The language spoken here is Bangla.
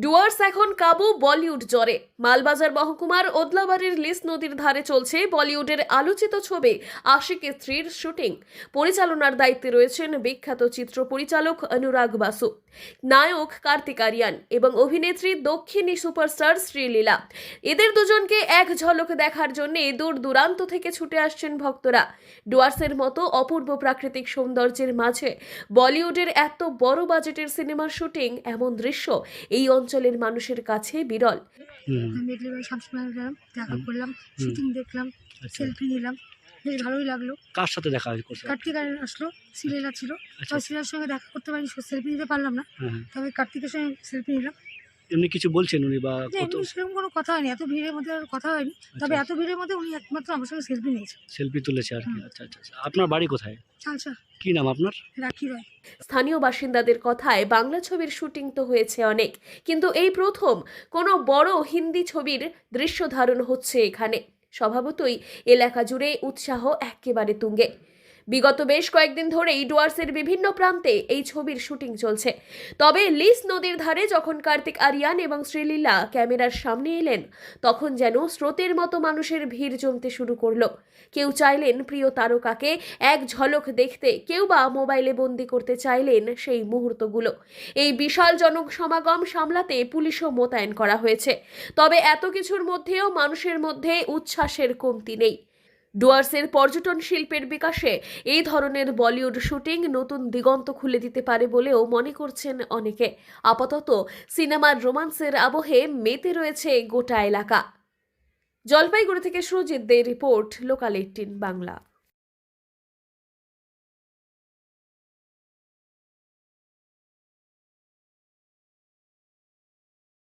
ডুয়ার্স এখন কাবু বলিউড জ্বরে। মালবাজার মহকুমার ওদলাবাড়ির লিস নদীর ধারে চলছে বলিউডের আলোচিত ছবি আশিকি 3-র শুটিং। পরিচালনার দায়িত্বে রয়েছেন বিখ্যাত চিত্র পরিচালক অনুরাগ বাসু, নায়ক কার্তিক আরিয়ান এবং অভিনেত্রী দক্ষিণী সুপারস্টার শ্রীলীলা। এদের দুজনকে এক ঝলক দেখার জন্য দূর দূরান্ত থেকে ছুটে আসছেন ভক্তরা। ডুয়ার্সের মতো অপূর্ব প্রাকৃতিক সৌন্দর্যের মাঝে বলিউডের এত বড় বাজেটের সিনেমার শুটিং, এমন দৃশ্য এই অঞ্চলের মানুষের কাছে বিরল। মেঘলি ভাই সবসময় দেখা করলাম, শুটিং দেখলাম, সেলফি নিলাম, বেশ ভালোই লাগলো। কার সাথে দেখা করছে? কার্তিক আরিয়ান আসলো, শ্রীলীলা ছিল। তবে শ্রীলীলার সঙ্গে দেখা করতে পারি, সেলফি নিতে পারলাম না, তবে কার্তিকের সঙ্গে সেলফি নিলাম। এমনি কিছু বলছেন উনি বা কত? সেরকম কোনো কথা হয়নি, এত ভিড়ের মধ্যে আর কথা হয়নি। তবে এত ভিড়ের মধ্যে উনি একমাত্র আমার সঙ্গে সেলফি নিয়েছে, সেলফি তুলেছে আর কি। আচ্ছা আচ্ছা। আপনার বাড়ি কোথায়? চালসা। কি নাম আপনার? রাখি রয়। স্থানীয় বাসিন্দাদের কথায় বাংলা ছবির শুটিং তো হয়েছে অনেক, কিন্তু এই প্রথম কোনো বড় হিন্দি ছবির দৃশ্য ধারণ হচ্ছে এখানে। স্বভাবতই এলাকা জুড়ে উৎসাহ একেবারে তুঙ্গে। বিগত বেশ কয়েকদিন ধরেই ডুয়ার্সের বিভিন্ন প্রান্তে এই ছবির শুটিং চলছে। তবে লিস নদীর ধারে যখন কার্তিক আরিয়ান এবং শ্রীলীলা ক্যামেরার সামনে এলেন, তখন যেন স্রোতের মতো মানুষের ভিড় জমতে শুরু করলো। কেউ চাইলেন প্রিয় তারকাকে এক ঝলক দেখতে, কেউ বা মোবাইলে বন্দি করতে চাইলেন সেই মুহূর্তগুলো। এই বিশাল জনসমাগম সামলাতে পুলিশও মোতায়েন করা হয়েছে। তবে এত কিছুর মধ্যেও মানুষের মধ্যে উচ্ছ্বাসের কমতি নেই। ডুয়ার্সের পর্যটন শিল্পের বিকাশে এই ধরনের বলিউড শুটিং নতুন দিগন্ত খুলে দিতে পারে বলেও মনে করছেন অনেকে। আপাতত সিনেমার রোমান্সের আবহে মেতে রয়েছে গোটা এলাকা। জলপাইগুড়ি থেকে সুজিত দে রিপোর্ট, লোকাল 18 বাংলা।